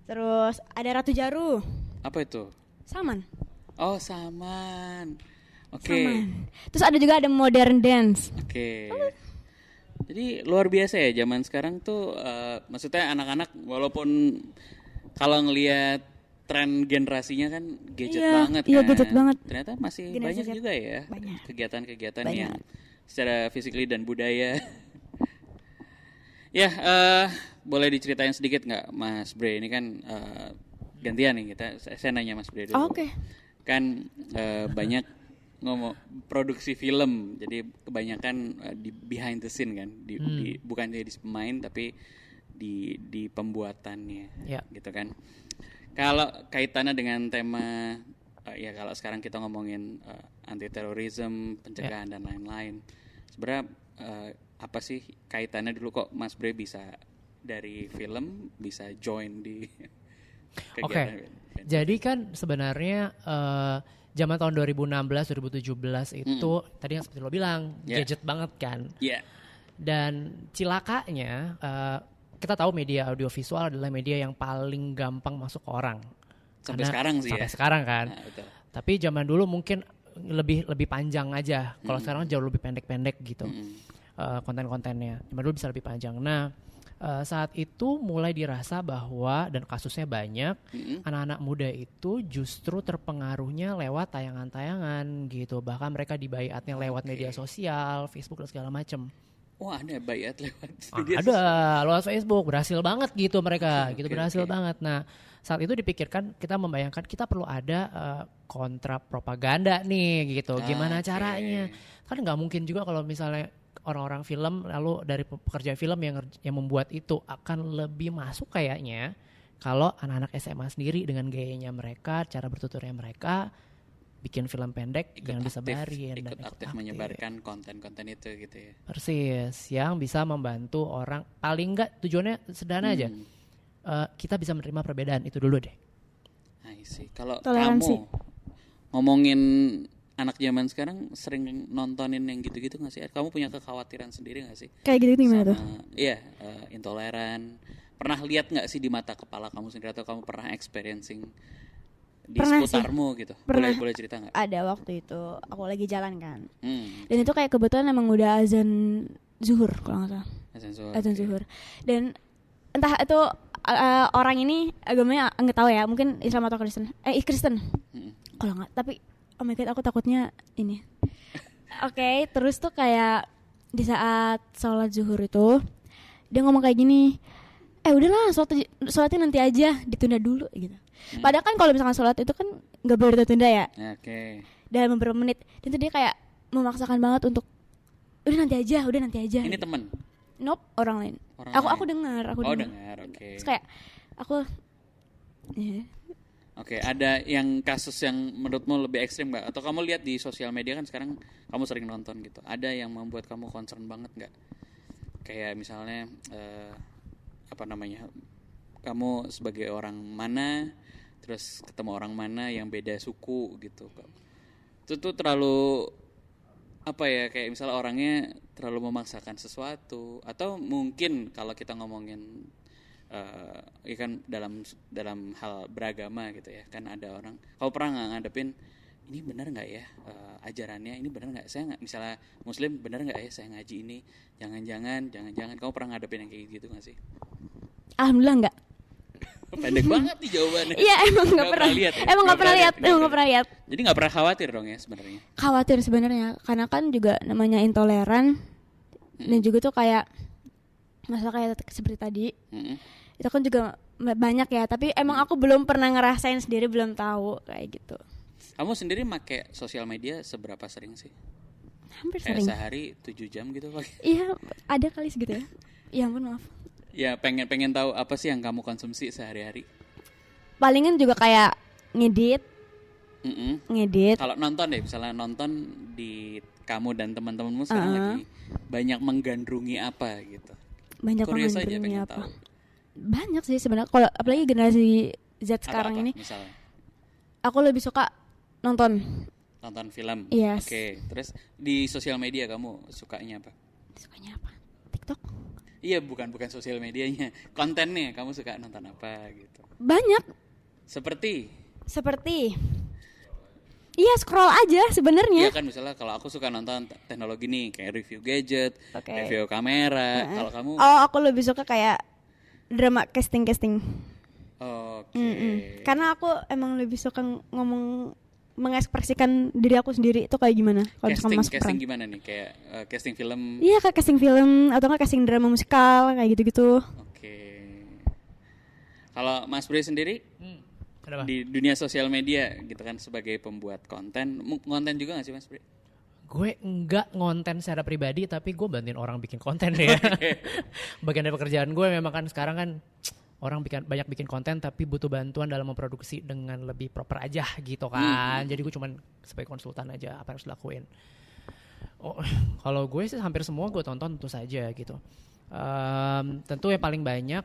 Terus ada Ratu Jaru. Apa itu? Saman. Oh, saman. Oke. Saman. Terus ada juga ada modern dance. Oke. Jadi luar biasa ya zaman sekarang tuh, maksudnya anak-anak walaupun kalau ngelihat tren generasinya kan gadget banget kan. Iya, gadget banget. Ternyata masih generasi banyak juga ya kegiatan-kegiatan yang secara fisikly dan budaya. Ya, boleh diceritain sedikit nggak Mas Bre? Ini kan gantian nih saya nanya Mas Bre dulu. Oke. Kan banyak ngomong produksi film, jadi kebanyakan di behind the scene kan, bukan jadi pemain tapi di pembuatannya, gitu kan. Kalau kaitannya dengan tema ya kalau sekarang kita ngomongin anti terorisme, pencegahan dan lain-lain, sebenarnya apa sih kaitannya dulu kok Mas Bre bisa dari film bisa join di kegiatan? Jadi kan sebenarnya zaman tahun 2016-2017 itu tadi yang seperti lo bilang gadget banget kan. Dan cilakanya kita tahu media audiovisual adalah media yang paling gampang masuk ke orang. Sampai sekarang sih sampai sekarang kan. Betul. Tapi zaman dulu mungkin lebih panjang aja. Kalau sekarang jauh lebih pendek-pendek gitu konten-kontennya. Zaman dulu bisa lebih panjang. Nah saat itu mulai dirasa bahwa, dan kasusnya banyak, anak-anak muda itu justru terpengaruhnya lewat tayangan-tayangan gitu. Bahkan mereka dibaiatnya lewat media sosial, Facebook dan segala macam. Wah, ada bayat lewat ada lewat Facebook, berhasil banget gitu mereka, gitu berhasil banget. Nah, saat itu dipikirkan, kita membayangkan kita perlu ada kontra propaganda nih gitu. Gimana caranya? Kan nggak mungkin juga kalau misalnya orang-orang film lalu dari pekerja film yang membuat itu akan lebih masuk kayaknya kalau anak-anak SMA sendiri dengan gayanya mereka, cara bertuturnya mereka bikin film pendek yang disebarin ikut aktif menyebarkan konten-konten itu gitu ya. Persis, yang bisa membantu orang, paling enggak tujuannya sederhana aja. Kita bisa menerima perbedaan itu dulu deh. I see. Kalau kamu ngomongin anak zaman sekarang sering nontonin yang gitu-gitu nggak sih? Kamu punya kekhawatiran sendiri nggak sih? Kayak gitu gimana tuh? Iya, intoleran. Pernah lihat nggak sih di mata kepala kamu sendiri atau kamu pernah experiencing di seputarmu gitu? Boleh cerita nggak? Ada waktu itu aku lagi jalan kan. Dan itu kayak kebetulan emang udah azan zuhur kalau nggak salah. Azan zuhur. Dan entah itu orang ini agamanya nggak tahu ya, mungkin Islam atau Kristen. Kristen. Kalau nggak, tapi oh my god, aku takutnya ini. Oke, terus tuh kayak di saat sholat zuhur itu dia ngomong kayak gini, udahlah sholatnya nanti aja, ditunda dulu gitu. Padahal kan kalau misalkan sholat itu kan nggak boleh ditunda ya. Dalam beberapa menit. Dan itu dia kayak memaksakan banget untuk udah nanti aja. Ini teman? Nope, orang lain. Aku dengar. Dengar, oke. Terus kayak aku Oke, ada yang kasus yang menurutmu lebih ekstrim nggak? Atau kamu lihat di sosial media kan sekarang kamu sering nonton gitu. Ada yang membuat kamu concern banget nggak? Kayak misalnya kamu sebagai orang mana, terus ketemu orang mana yang beda suku gitu. Itu tuh terlalu kayak misalnya orangnya terlalu memaksakan sesuatu, atau mungkin kalau kita ngomongin ya kan dalam hal beragama gitu ya, kan ada orang, kau pernah nggak ngadepin ini benar nggak ya ajarannya, ini benar nggak, saya nggak, misalnya muslim benar nggak ya saya ngaji ini, jangan kau pernah ngadepin yang kayak gitu nggak sih? Alhamdulillah nggak. Pendek banget nih jawabannya. Iya, emang nggak pernah lihat. Emang nggak pernah lihat. Jadi nggak pernah khawatir dong ya sebenarnya? Khawatir sebenarnya, karena kan juga namanya intoleran dan juga tuh kayak masalah kayak seperti tadi. Itu kan juga banyak ya, tapi emang aku belum pernah ngerasain sendiri, belum tahu kayak gitu. Kamu sendiri make sosial media seberapa sering sih? Hampir sering. Sehari 7 jam gitu pakai? Iya, ada kali segitu ya. Ya ampun, maaf. Ya pengen tahu apa sih yang kamu konsumsi sehari-hari? Palingan juga kayak ngedit. Kalau nonton deh, misalnya nonton di kamu dan teman-temanmu sekarang lagi banyak menggandrungi apa gitu? Banyak menggandrungi apa? Tahu. Banyak sih sebenarnya. Kalau apalagi generasi Z sekarang ini. Misalnya? Aku lebih suka nonton film. Yes. Oke, terus di sosial media kamu sukanya apa? TikTok? Iya, bukan sosial medianya, kontennya kamu suka nonton apa gitu? Banyak. Seperti? Iya, scroll aja sebenarnya. Iya kan, misalnya kalau aku suka nonton teknologi nih, kayak review gadget, review kamera. Kalau kamu? Oh, aku lebih suka kayak drama casting. Oke. Karena aku emang lebih suka mengekspresikan diri aku sendiri itu kayak gimana kalau misalkan masuk casting gimana nih, kayak casting film? Iya, kayak casting film atau nggak casting drama musikal kayak gitu-gitu. Oke. Kalau Mas Bri sendiri di dunia sosial media gitu kan, sebagai pembuat konten juga nggak sih Mas Bri? Gue enggak ngonten secara pribadi, tapi gue bantuin orang bikin konten ya. Bagian dari pekerjaan gue memang kan sekarang kan orang banyak bikin konten tapi butuh bantuan dalam memproduksi dengan lebih proper aja gitu kan. Jadi gue cuman sebagai konsultan aja apa yang harus dilakuin. Kalau gue sih hampir semua gue tonton tentu saja gitu. Tentu yang paling banyak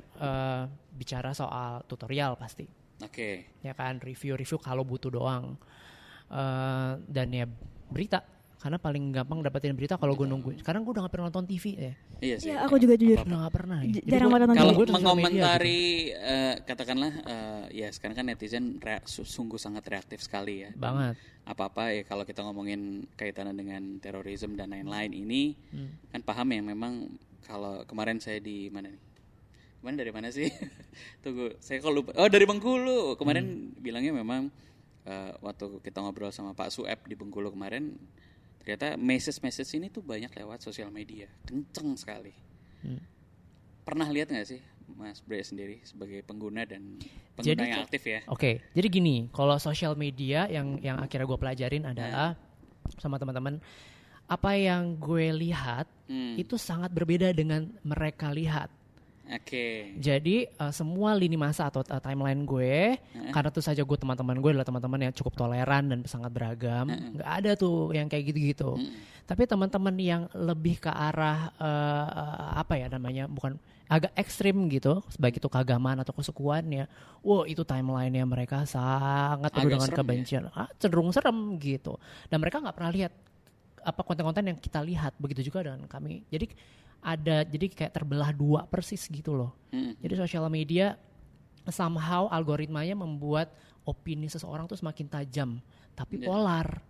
bicara soal tutorial pasti. Oke. Ya kan, review kalau butuh doang. Dan ya berita. Karena paling gampang dapetin berita kalau gue nunggu. Sekarang gue udah gak pernah nonton TV ya. Iya sih. Ya, aku juga jujur. Udah gak pernah. Jarang banget nonton. Kalau mengomentari katakanlah ya sekarang kan netizen sungguh sangat reaktif sekali ya. Banget. Apa-apa ya kalau kita ngomongin kaitannya dengan terorisme dan lain-lain ini kan paham ya, memang kalau kemarin saya di mana nih? Kemarin dari mana sih? Tunggu, saya kalau lupa. Oh, dari Bengkulu. Kemarin bilangnya memang waktu kita ngobrol sama Pak Sueb di Bengkulu kemarin, ternyata message ini tuh banyak lewat sosial media, kenceng sekali. Pernah lihat nggak sih Mas Bre sendiri sebagai pengguna dan pengguna yang aktif ya? Oke, jadi gini, kalau sosial media yang akhirnya gue pelajarin adalah sama teman-teman, apa yang gue lihat itu sangat berbeda dengan mereka lihat. Oke. Jadi semua lini masa atau timeline gue, karena tuh saja gue teman-teman gue adalah teman-teman yang cukup toleran dan sangat beragam, nggak ada tuh yang kayak gitu-gitu. Tapi teman-teman yang lebih ke arah apa ya namanya, bukan agak ekstrim gitu, baik itu keagamaan atau kesukuannya, itu timelinenya mereka sangat penuh dengan kebencian, cenderung serem gitu. Dan mereka nggak pernah lihat apa konten-konten yang kita lihat, begitu juga dengan kami. Jadi kayak terbelah dua persis gitu loh. Jadi sosial media somehow algoritmanya membuat opini seseorang tuh semakin tajam, tapi polar.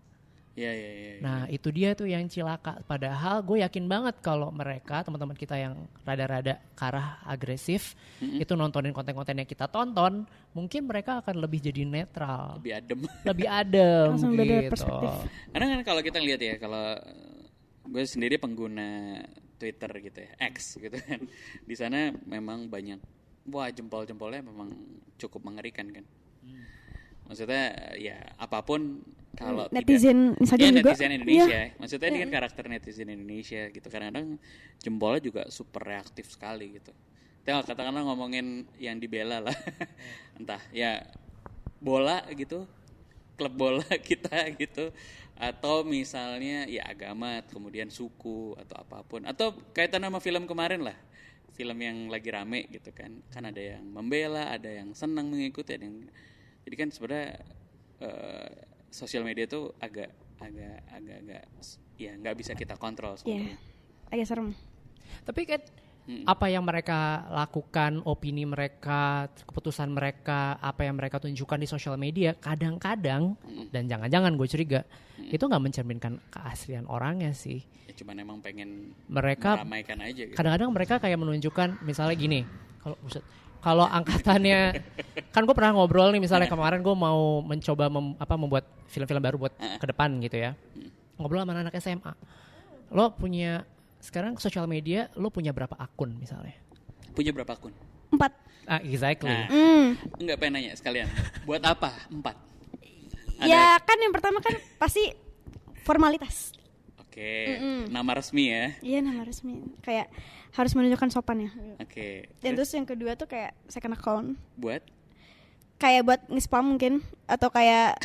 Iya. Nah itu dia tuh yang cilaka. Padahal gue yakin banget kalau mereka teman-teman kita yang rada-rada ke arah agresif itu nontonin konten-konten yang kita tonton, mungkin mereka akan lebih jadi netral, lebih adem langsung beda gitu. perspektif. Karena kan kalau kita lihat ya, kalau gue sendiri pengguna Twitter gitu ya, X gitu kan, di sana memang banyak jempol-jempolnya memang cukup mengerikan kan. Maksudnya ya apapun kalau netizen Instagram juga. Netizen Indonesia. Maksudnya dia kan karakter netizen Indonesia gitu. Kadang-kadang jempolnya juga super reaktif sekali gitu. Katakanlah ngomongin yang dibela lah. Entah ya bola gitu, klub bola kita gitu, atau misalnya ya agama, kemudian suku atau apapun, atau kaitan sama film kemarin lah, film yang lagi rame gitu kan ada yang membela, ada yang senang mengikuti, ada yang, jadi kan sebenarnya sosial media tuh agak ya nggak bisa kita kontrol sebenarnya. Agak serem. Tapi kan apa yang mereka lakukan, opini mereka, keputusan mereka, apa yang mereka tunjukkan di sosial media, kadang-kadang dan jangan-jangan gue curiga itu nggak mencerminkan keaslian orangnya sih. Ya cuman emang pengen mereka meramaikan aja gitu. Kadang-kadang mereka kayak menunjukkan, misalnya gini, kalau angkatannya kan gue pernah ngobrol nih, misalnya kemarin gue mau mencoba membuat film-film baru buat ke depan gitu ya. Ngobrol sama anak SMA. Lo punya sekarang sosial media, lo punya berapa akun misalnya? Punya berapa akun? 4. Exactly. Enggak, pengen nanya sekalian. Buat apa 4? Ya kan yang pertama kan pasti formalitas. Oke. Nama resmi ya? Iya, nama resmi. Kayak harus menunjukkan sopan ya. Oke. Dan terus yang kedua tuh kayak second account. Buat? Kayak buat nge-spam mungkin, atau kayak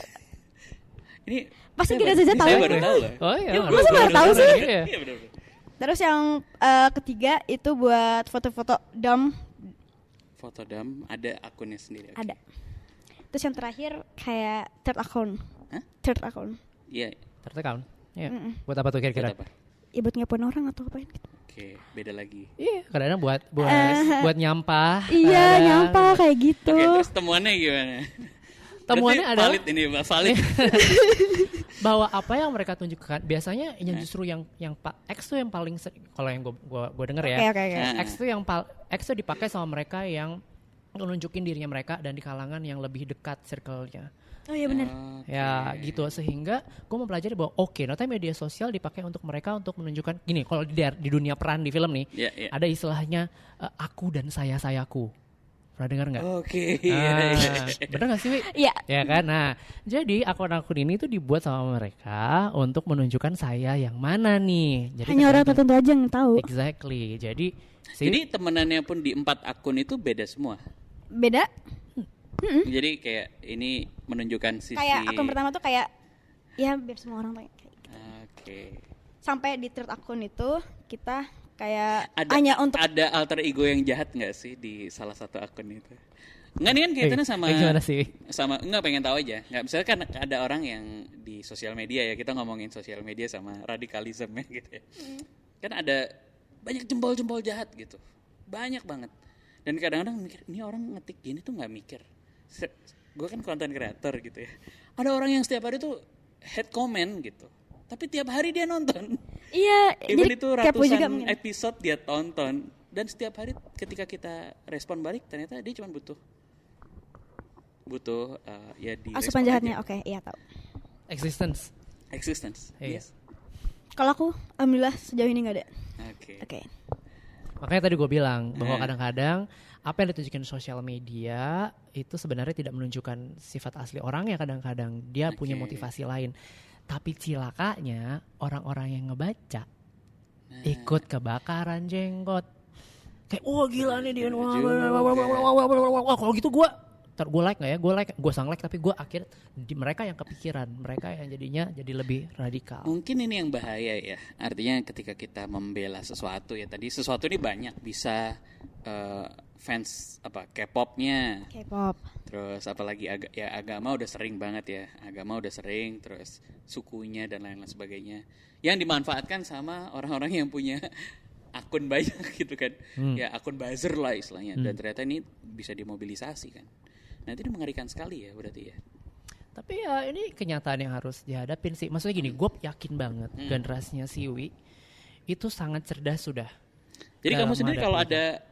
ini pasti kita saja tahu. Saya baru tahu loh. Oh iya. Masa baru tahu sih? Iya benar. Terus yang ketiga itu buat foto-foto dom. Foto dam, ada akunnya sendiri. Okay. Ada. Terus yang terakhir kayak third account. Hah? Third account. Iya. Third account. Iya. Buat apa tuh kira-kira? Buat apa? Ya buat ngepoin orang atau apain gitu. Oke, beda lagi. Iya, kadang-kadang buat nyampah. Iya, nyampah kayak gitu. Oke, terus temuannya gimana? Temuannya adalah valid ini, valid. bahwa apa yang mereka tunjukkan biasanya yang justru yang X tuh yang paling kalau yang gue denger ya. Oke. X tuh dipakai sama mereka yang nunjukin dirinya mereka dan di kalangan yang lebih dekat circle-nya. Oh iya benar. Ya gitu, sehingga gue mempelajari bahwa ternyata media sosial dipakai untuk mereka untuk menunjukkan gini, kalau di dunia peran di film nih ada istilahnya aku dan sayaku. Pernah dengar nggak? Oke. Bener nggak sih, Wi? Iya. Ya kan. Nah, jadi akun-akun ini tuh dibuat sama mereka untuk menunjukkan saya yang mana nih. Jadi hanya orang tertentu aja yang tahu. Exactly. Jadi temenannya pun di 4 akun itu beda semua. Beda. Jadi kayak ini menunjukkan sisi. Kayak akun pertama tuh kayak ya biar semua orang tahu. Oke. Sampai di third akun itu kita kayak hanya untuk ada alter ego yang jahat nggak sih di salah satu akun itu? Enggak, ini kan kaitannya sama gimana sih? Sama enggak, pengen tahu aja. Enggak, misalnya kan ada orang yang di sosial media ya, kita ngomongin sosial media sama radikalisme gitu ya. Kan ada banyak jempol-jempol jahat gitu. Banyak banget. Dan kadang-kadang mikir, ini orang ngetik gini tuh nggak mikir. Gue kan content creator gitu ya. Ada orang yang setiap hari tuh head comment gitu. Tapi tiap hari dia nonton. Iya, even itu ratusan juga episode dia tonton. Dan setiap hari ketika kita respon balik, ternyata dia cuma butuh ya di asupan jahatnya. Oke, iya tahu. Existence. Yes. Kalau aku alhamdulillah sejauh ini nggak ada. Oke. Makanya tadi gue bilang bahwa kadang-kadang apa yang ditunjukin sosial media itu sebenarnya tidak menunjukkan sifat asli orang ya, kadang-kadang dia punya motivasi lain. Tapi cilakanya orang-orang yang ngebaca ikut kebakaran jenggot. Kayak wah gila nih dia, wah kalau gitu gue like nggak ya, gue sang like, tapi gue akhir di mereka yang kepikiran, mereka yang jadinya jadi lebih radikal. Mungkin ini yang bahaya ya, artinya ketika kita membela sesuatu ya, tadi sesuatu ini banyak, bisa fans apa K-popnya, terus apalagi agama udah sering banget ya, terus sukunya dan lain-lain sebagainya, yang dimanfaatkan sama orang-orang yang punya akun banyak gitu kan, ya akun buzzer lah istilahnya, dan ternyata ini bisa dimobilisasi kan. Nah itu mengerikan sekali ya berarti ya. Tapi ya ini kenyataan yang harus dihadapin sih. Maksudnya gini, gue yakin banget generasinya Siwi itu sangat cerdas sudah. Jadi kamu sendiri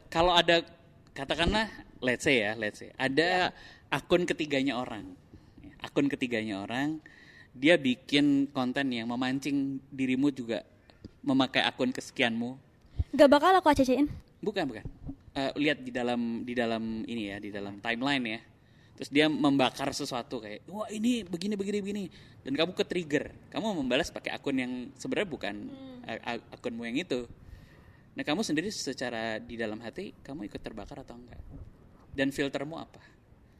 kalau ada katakanlah let's say ada akun ketiganya orang, dia bikin konten yang memancing dirimu juga memakai akun kesekianmu. Gak bakal aku ACC-in. Bukan. Lihat di dalam ini ya, di dalam timeline ya. Terus dia membakar sesuatu kayak, wah ini begini, dan kamu ke-trigger, kamu membalas pakai akun yang sebenarnya bukan akunmu yang itu. Nah kamu sendiri secara di dalam hati, kamu ikut terbakar atau enggak? Dan filtermu apa?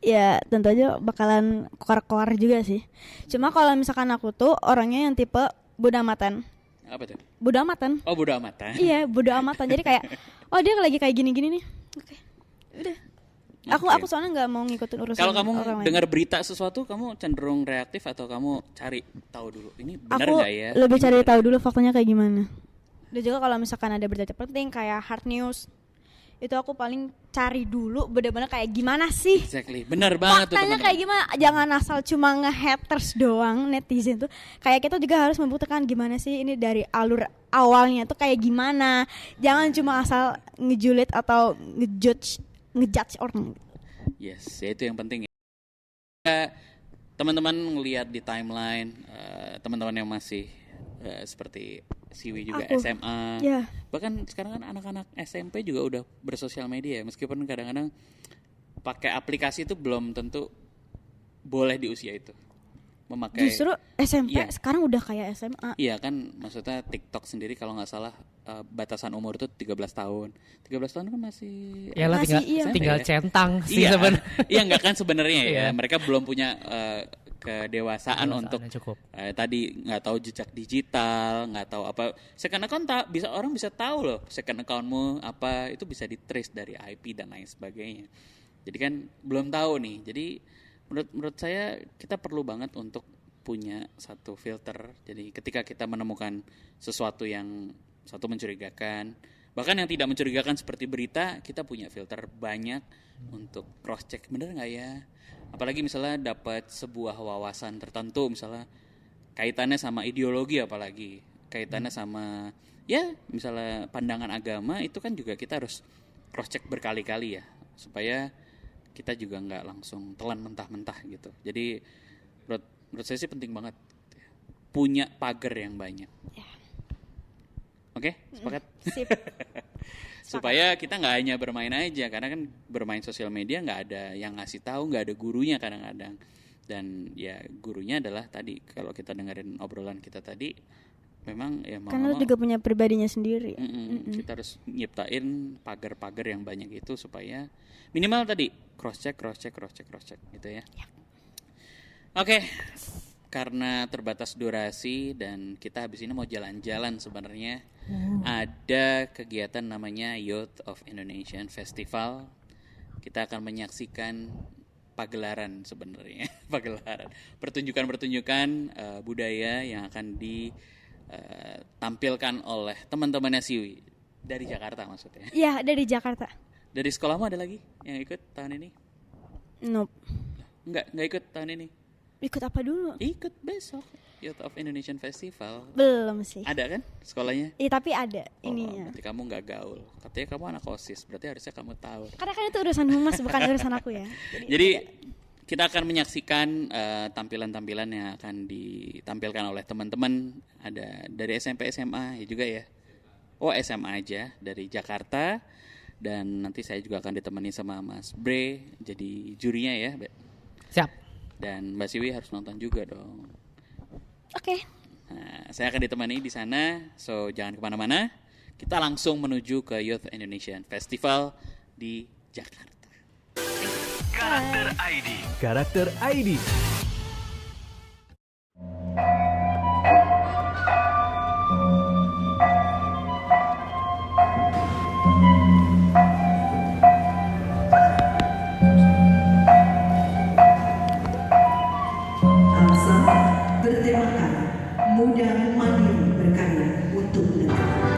Ya tentu aja bakalan keluar juga sih. Cuma kalau misalkan aku tuh orangnya yang tipe bodo amatan. Apa tuh? Bodo amatan. Oh bodo amatan. Iya bodo amatan, jadi kayak, oh dia lagi kayak gini-gini nih, oke, udah. Aku soalnya nggak mau ngikutin urusan. Kalau kamu orang dengar lain. berita sesuatu, kamu cenderung reaktif atau kamu cari tahu dulu ini benar nggak ya? Aku lebih cari tahu dulu faktanya kayak gimana. Dan juga kalau misalkan ada berita penting kayak hard news, itu aku paling cari dulu benar-benar kayak gimana sih. Exactly, benar banget tuh faktanya teman-teman. kayak gimana, jangan asal cuma nge-haters doang netizen tuh. Kayak kita juga harus membuktikan gimana sih ini dari alur awalnya tuh kayak gimana. Jangan cuma asal ngejulit atau ngejudge orang. Yes, ya itu yang penting ya. Teman-teman ngelihat di timeline, teman-teman yang masih seperti Siwi juga SMA, bahkan sekarang kan anak-anak SMP juga udah bersosial media ya, meskipun kadang-kadang pakai aplikasi itu belum tentu boleh di usia itu memakai. Justru SMP sekarang udah kayak SMA. Iya kan, maksudnya TikTok sendiri kalau nggak salah batasan umur itu 13 tahun. 13 tahun kan masih Yalah, tinggal centang sih sebenarnya. Iya enggak kan sebenarnya ya. Mereka belum punya kedewasaan untuk tadi nggak tahu jejak digital, nggak tahu apa. Second account orang bisa tahu loh second accountmu apa, itu bisa di-trace dari IP dan lain sebagainya. Jadi kan belum tahu nih. Jadi menurut saya kita perlu banget untuk punya satu filter. Jadi ketika kita menemukan sesuatu yang satu mencurigakan, bahkan yang tidak mencurigakan seperti berita, kita punya filter banyak untuk cross check bener nggak ya. Apalagi misalnya dapat sebuah wawasan tertentu, misalnya kaitannya sama ideologi, apalagi kaitannya sama ya misalnya pandangan agama, itu kan juga kita harus cross check berkali-kali ya, supaya kita juga nggak langsung telan mentah-mentah gitu. Jadi menurut saya sih penting banget punya pagar yang banyak. Oke, sepakat? Sip. Supaya kita nggak hanya bermain aja, karena kan bermain sosial media nggak ada yang ngasih tahu, nggak ada gurunya kadang-kadang. Dan ya gurunya adalah tadi, kalau kita dengerin obrolan kita tadi, memang ya mau karena juga punya pribadinya sendiri. Kita harus nyiptain pagar-pagar yang banyak itu supaya minimal tadi cross check gitu ya. Oke. Karena terbatas durasi dan kita habis ini mau jalan-jalan sebenarnya. Ada kegiatan namanya Youth of Indonesia Festival. Kita akan menyaksikan pagelaran sebenarnya, pertunjukan-pertunjukan budaya yang akan ditampilkan oleh teman-temannya Siwi dari Jakarta maksudnya. Iya, dari Jakarta. Dari sekolahmu ada lagi yang ikut tahun ini? Nope. Enggak ikut tahun ini. Ikut apa dulu? Ikut besok Youth of Indonesian Festival. Belum sih. Ada kan sekolahnya? Iya tapi ada ininya. Berarti kamu nggak gaul. Katanya kamu anak OSIS, berarti harusnya kamu tahu. Karena kan itu urusan humas bukan urusan aku ya. Jadi kita akan menyaksikan tampilan-tampilan yang akan ditampilkan oleh teman-teman. Ada dari SMP, SMA ya juga ya. Oh, SMA aja dari Jakarta. Dan nanti saya juga akan ditemani sama Mas Bre jadi jurinya ya. Siap. Dan Mbak Siwi harus nonton juga dong. Oke. Nah, saya akan ditemani di sana, so jangan kemana-mana. Kita langsung menuju ke Youth Indonesian Festival di Jakarta. Karakter ID. Karakter ID. Bertemakan muda mandiri berkarya untuk negara.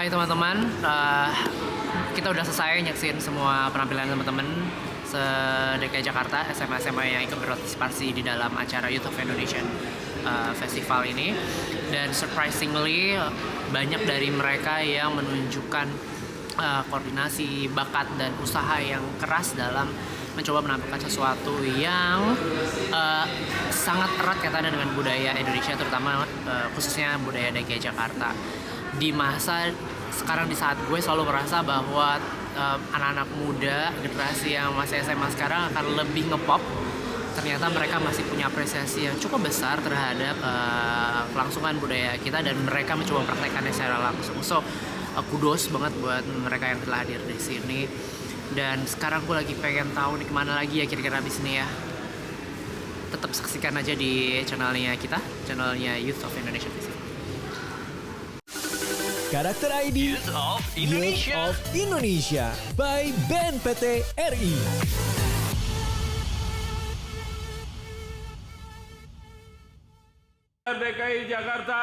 Hai teman-teman, kita udah selesai nyaksin semua penampilan teman-teman se-DKI Jakarta, SMA-SMA yang ikut berpartisipasi di dalam acara Youth of Indonesia Festival ini. Dan surprisingly banyak dari mereka yang menunjukkan koordinasi, bakat, dan usaha yang keras dalam mencoba menampilkan sesuatu yang sangat erat kaitannya dengan budaya Indonesia, terutama khususnya budaya DKI Jakarta. Di masa sekarang, di saat gue selalu merasa bahwa anak-anak muda, generasi yang masih SMA sekarang akan lebih ngepop, ternyata mereka masih punya apresiasi yang cukup besar terhadap kelangsungan budaya kita, dan mereka mencoba mempraktekkannya secara langsung. So, kudos banget buat mereka yang telah hadir di sini. Dan sekarang gue lagi pengen tahu nih kemana lagi ya kira-kira abis ini ya. Tetap saksikan aja di channelnya kita, channelnya Youth of Indonesia Festival. Karakter ID Youth of Indonesia by BNPT RI. DKI Jakarta.